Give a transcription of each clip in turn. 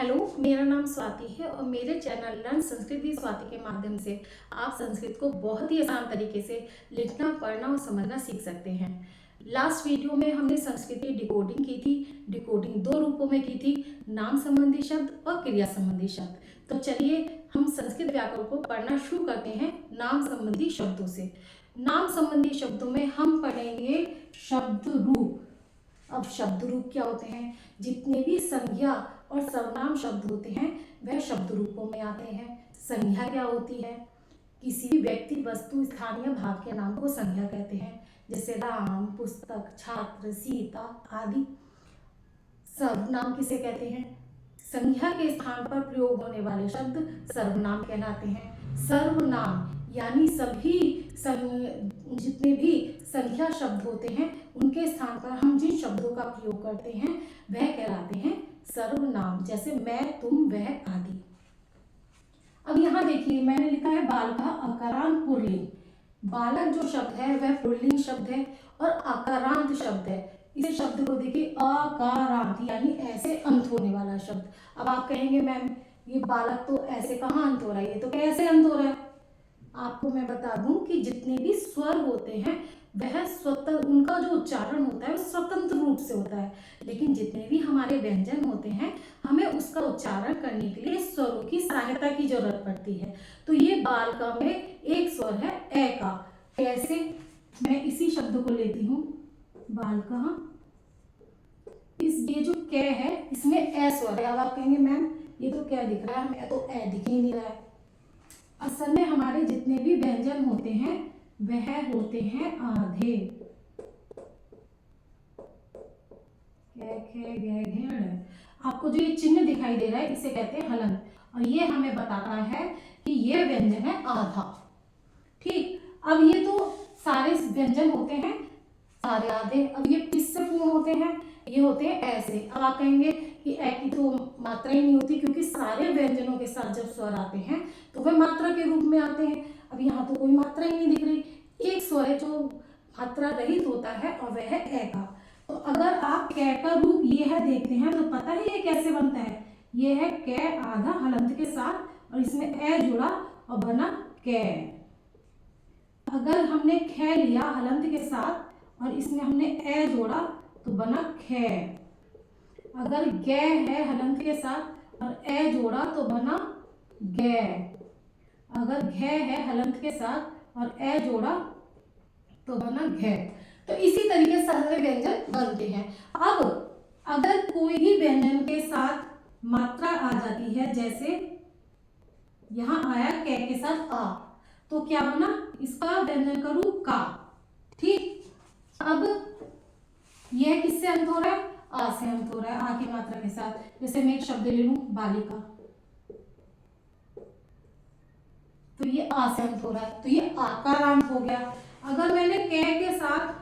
Hello, मेरा नाम स्वाति है और मेरे channel learn Sanskrit with Swati के माध्यम से आप संस्कृत को बहुत ही आसान तरीके से लिखना, पढ़ना और समझना सीख सकते हैं। लास्ट वीडियो में हमने संस्कृत की डिकोडिंग की थी। डिकोडिंग दो रूपों में की थी, नाम संबंधी शब्द और क्रिया संबंधी शब्द। तो चलिए हम संस्कृत व्याकरण को पढ़ना शुरू करते हैं नाम संबंधी शब्दों से। नाम संबंधी शब्दों में हम पढ़ेंगे शब्द रूप। अब शब्द रूप क्या होते हैं? जितने भी संज्ञा और सर्वनाम शब्द होते हैं वह शब्द रूपों में आते हैं। संज्ञा क्या होती है? किसी भी व्यक्ति, वस्तु, स्थानीय भाव के नाम को संज्ञा कहते हैं, जैसे राम, पुस्तक, छात्र, सीता आदि। सर्वनाम किसे कहते हैं? संज्ञा के स्थान पर प्रयोग होने वाले शब्द सर्वनाम कहलाते हैं। सर्वनाम यानी सभी जितने भी संख्या शब्द होते हैं उनके स्थान पर हम जिन शब्दों का प्रयोग करते हैं वह कहलाते हैं सर्वनाम, जैसे मैं, तुम, वह आदि। अब यहाँ देखिए मैंने लिखा है बालका अकारांत पुल्लिंग। बालक जो शब्द है वह पुल्लिंग शब्द है और अकारांत शब्द है। इस शब्द को देखिए अकारांत यानी ऐसे अंत होने वाला शब्द। अब आप कहेंगे मैम ये बालक तो ऐसे कहाँ अंत हो रहा है, ये तो कैसे अंत हो रहा है? आपको मैं बता दूं कि जितने भी स्वर होते हैं वह स्वतंत्र, उनका जो उच्चारण होता है वह स्वतंत्र रूप से होता है, लेकिन जितने भी हमारे व्यंजन होते हैं हमें उसका उच्चारण करने के लिए स्वरों की सहायता की जरूरत पड़ती है। तो ये बालका में एक स्वर है ए का। कैसे? मैं इसी शब्द को लेती हूँ बालका, ये जो कै है इसमें ए स्वर है। अब आप कहेंगे मैम ये तो क्या दिख रहा है, हमें तो ए दिख ही नहीं रहा है। असल में हमारे जितने भी व्यंजन होते हैं वह होते हैं आधे। आपको जो ये चिन्ह दिखाई दे रहा है इसे कहते हैं हलंत, और ये हमें बताता है कि ये व्यंजन है आधा। ठीक, अब ये तो सारे व्यंजन होते हैं सारे आधे। अब ये किससे पूर्ण होते हैं? ये होते हैं ऐसे। अब आप कहेंगे कि ए की तो मात्रा ही नहीं होती, क्योंकि सारे व्यंजनों के साथ जब स्वर आते हैं तो वह मात्रा के रूप में आते हैं। अब यहाँ तो कोई मात्रा ही नहीं दिख रही, एक स्वर है जो मात्रा रहित होता है और वह है ए का। तो अगर आप कै का रूप ये है देखते हैं तो पता है ये कैसे बनता है? ये है कै आधा हलंत के साथ और इसमें ए जुड़ा और बना कै। अगर हमने खे लिया हलंत के साथ और इसमें हमने ए जोड़ा तो बना खे। अगर गे है हलंत के साथ और ए जोड़ा तो बना गे। अगर घे है हलंत के साथ और ए जोड़ा तो बना घे। तो इसी तरीके से सारे व्यंजन बनते हैं। अब अगर कोई भी व्यंजन के साथ मात्रा आ जाती है, जैसे यहां आया कै के साथ आ, तो क्या बना? इसका व्यंजन का रूप का। ठीक, अब यह किससे अंत हो रहा है? आ से अंत हो रहा है, आ की मात्रा के साथ। जैसे मैं एक शब्द ले लूं बालिका, तो ये आ से अंत हो रहा है, तो ये आकारांत हो गया। अगर मैंने कै के साथ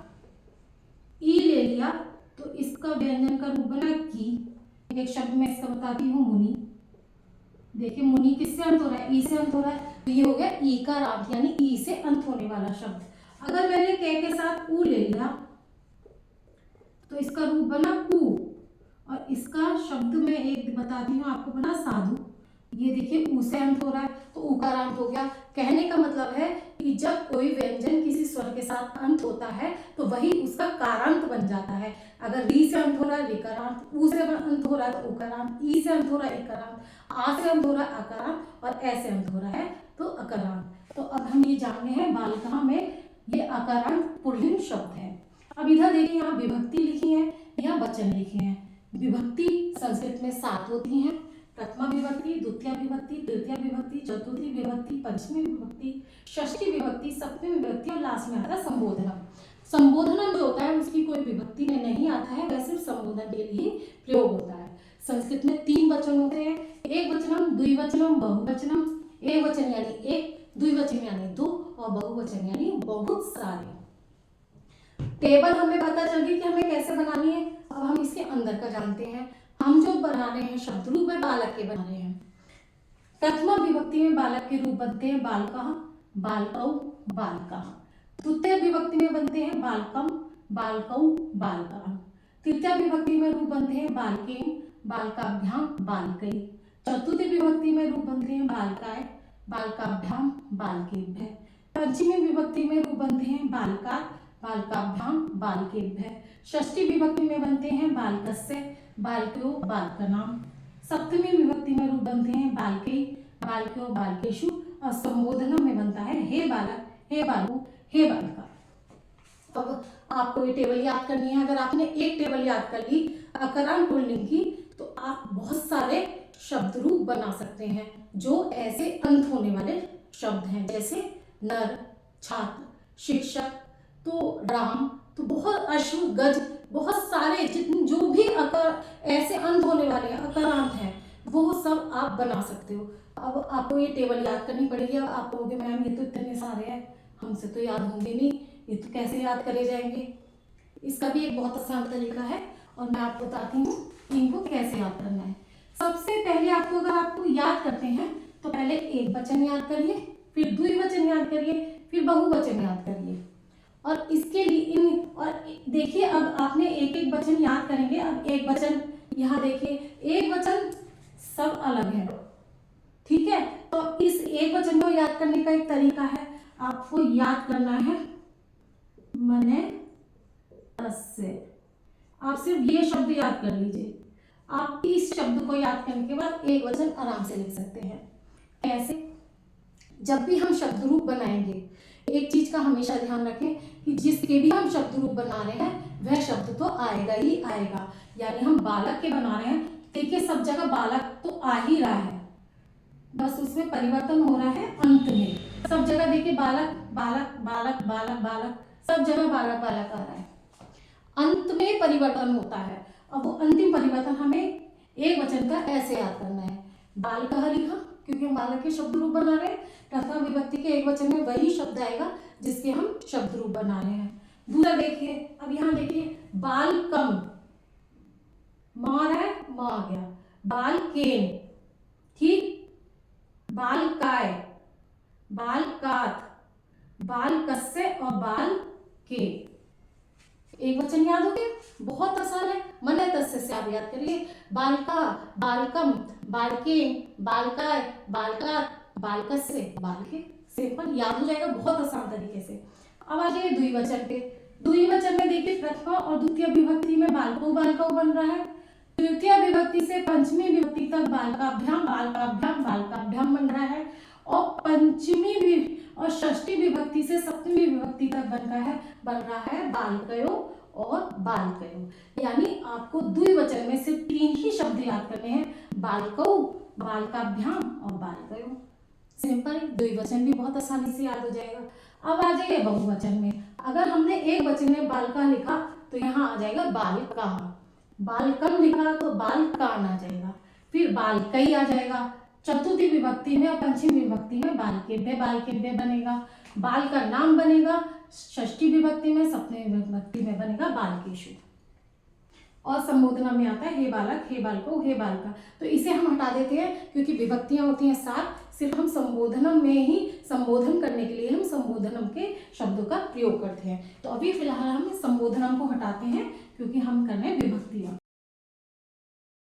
ई ले लिया तो इसका व्यंजन का रूप बना की। एक शब्द में इसका बताती हूँ मुनि। देखिए मुनि किससे अंत हो रहा है? ई से अंत हो रहा है, तो ये हो गया ई का रांत यानी ई से अंत होने वाला शब्द। अगर मैंने कै के साथ ऊ ले लिया तो इसका रूप बना कु, और इसका शब्द में एक बताती हूँ आपको, बना साधु। ये देखिए ऊ से अंत हो रहा है तो उकारांत हो गया। कहने का मतलब है कि जब कोई व्यंजन किसी स्वर के साथ अंत होता है तो वही उसका कारांत बन जाता है। अगर री से अंत हो रहा है विकारांत, ऊ से अंत हो रहा है तो उकारांत, ई से अंत हो रहा है इकारांत, आ से अंत हो रहा है अकारांत और ए से अंत हो रहा है तो अकारांत। तो अब हम ये जान गए हैं बालिका में ये अकारांत पुल्लिंग शब्द है। अब इधर देखिए यहाँ विभक्ति लिखी है, यहाँ वचन लिखे हैं। विभक्ति संस्कृत में 7 होती हैं। प्रथमा विभक्ति, द्वितीय विभक्ति, तृतीय विभक्ति, चतुर्थी विभक्ति, पंचमी विभक्ति, षष्ठी विभक्ति, सप्तमी विभक्ति और लास्ट में आता है संबोधनम। संबोधनम जो होता है उसकी कोई विभक्ति में नहीं आता है, वह सिर्फ संबोधन के लिए प्रयोग होता है। संस्कृत में 3 वचन होते हैं, एक वचनम, द्विवचनम, बहुवचनम। एक वचन यानी एक, द्विवचन यानी 2 और बहुवचन यानी बहुत सारे। टेबल हमें पता चल गई कि हमें कैसे बनानी है। अब हम इसके अंदर का जानते हैं। हम जो बना रहे हैं शब्द रूप में बालक के बना रहे हैं। प्रथमा विभक्ति में बालक के रूप बनते हैं बालका, बालकौ, बालका। द्वितीय विभक्ति में बनते हैं बालकम, बालकौ, बालका। तृतीय विभक्ति में रूप बनते हैं बालकेन, बालकाभ्याम बालकई। चतुर्थी विभक्ति में रूप बनते हैं बालकाय, बालकाभ्याम बालकेभ्य। पंचमी विभक्ति में रूप बनते हैं बालकार, बालकाभ्याम बालकेभ्य। षष्ठी विभक्ति में बनते हैं बालकस्य, बालकयो बालकनाम। सप्तमी विभक्ति में रूप बनते हैं बालकई, बालकयो बालकेषु। और संबोधन में बनता है हे बालक, हे बालू, हे बालिका। अब आपको ये टेबल याद करनी है। अगर आपने एक टेबल याद कर ली अकरण पुल्लिंग की, तो आप बहुत सारे शब्द रूप बना सकते हैं जो ऐसे अंत होने वाले शब्द हैं, जैसे नर, छात्र, शिक्षक, तो राम, तो बहुत अश्व, गज, बहुत सारे जितने जो भी अकर ऐसे अंत होने वाले अकरांत हैं वो सब आप बना सकते हो। अब आपको ये टेबल याद करनी पड़ेगी। अब आप कहोगे मैम ये तो इतने सारे हैं, हमसे तो याद होंगे नहीं, ये तो कैसे याद करे जाएंगे। इसका भी एक बहुत आसान तरीका है और मैं आपको बताती हूँ इनको कैसे याद करना है। सबसे पहले आपको, अगर आपको याद करते हैं तो पहले एक वचन याद करिए, फिर द्विवचन याद करिए, फिर बहुवचन याद करिए। और इसके लिए और देखिए, अब आपने एक एक वचन याद करेंगे। अब एक वचन यहाँ देखिए, एक वचन सब अलग है, ठीक है। तो इस एक वचन को याद करने का एक तरीका है, आपको याद करना है मने तस्य। आप सिर्फ ये शब्द याद कर लीजिए। आप इस शब्द को याद करने के बाद एक वचन आराम से लिख सकते हैं। कैसे? जब भी हम शब्द रूप बनाएंगे, एक चीज का हमेशा ध्यान रखें कि जिसके भी हम शब्द रूप बना रहे हैं वह शब्द तो आएगा ही आएगा। यानी हम बालक के बना रहे हैं, देखिए सब जगह बालक तो आ ही रहा है, बस उसमें परिवर्तन हो रहा है अंत में। सब जगह देखिए बालक बालक बालक बालक बालक, सब जगह बालक बालक आ रहा है, अंत में परिवर्तन होता है। अब वो अंतिम परिवर्तन हमें एक वचन का ऐसे याद करना है। बालकः लिखा क्योंकि हम बालक के शब्द रूप बना रहे हैं, तथा विभक्ति के एक वचन में वही शब्द आएगा जिसके हम शब्द रूप बना रहे हैं। दूसरा देखिए, अब यहाँ देखिए बालकम, मार है म आ गया, बालकेन, ठीक, बालकाय, बालकात, बालकस्य और बालके। एक वचन याद हो गया, बहुत आसान है। मने तस्य से आप याद करिए, बालका, बालकम, बालकेन, बालकाय, बालकात, बालकस्य, बालके। सिंपल याद हो जाएगा बहुत आसान तरीके से। अब आ जाइए द्विवचन पे। द्विवचन में देखिए प्रथमा और द्वितीय विभक्ति में बालको बालको बन रहा है। तृतीय विभक्ति से पंचमी विभक्ति तक बालकाभ्याम बालकाभ्याम बालकाभ्याम बन रहा है। और पंचमी और षष्ठी विभक्ति से सप्तमी विभक्ति तक बन रहा है बालकयो और बालकयो। यानी आपको द्विवचन में सिर्फ 3 ही शब्द याद करने हैं, बालकौ, बालकाभ्याम और बालकयो। सिंपल, द्विवचन भी बहुत आसानी से याद हो जाएगा। अब आ जाइए बहुवचन में। अगर हमने एक वचन में बालका लिखा तो यहाँ आ जाएगा बालका, बालकम लिखा तो बालकान आ जाएगा, फिर बालकई आ जाएगा। चतुर्थी विभक्ति में और पंचमी विभक्ति में बालकेभ्य बालकेभ्य बनेगा, बाल का नाम बनेगा। षष्ठी विभक्ति में, सप्तमी विभक्ति में बनेगा बालकेषु। और संबोधन में आता है हे बालक, हे बालको, हे बालिका। तो इसे हम हटा देते हैं क्योंकि विभक्तियां होती हैं 7, सिर्फ हम संबोधनम में ही संबोधन करने के लिए हम संबोधनम के शब्दों का प्रयोग करते हैं। तो अभी फिलहाल हम संबोधनम को हटाते हैं क्योंकि हम कर रहे हैं विभक्तियां।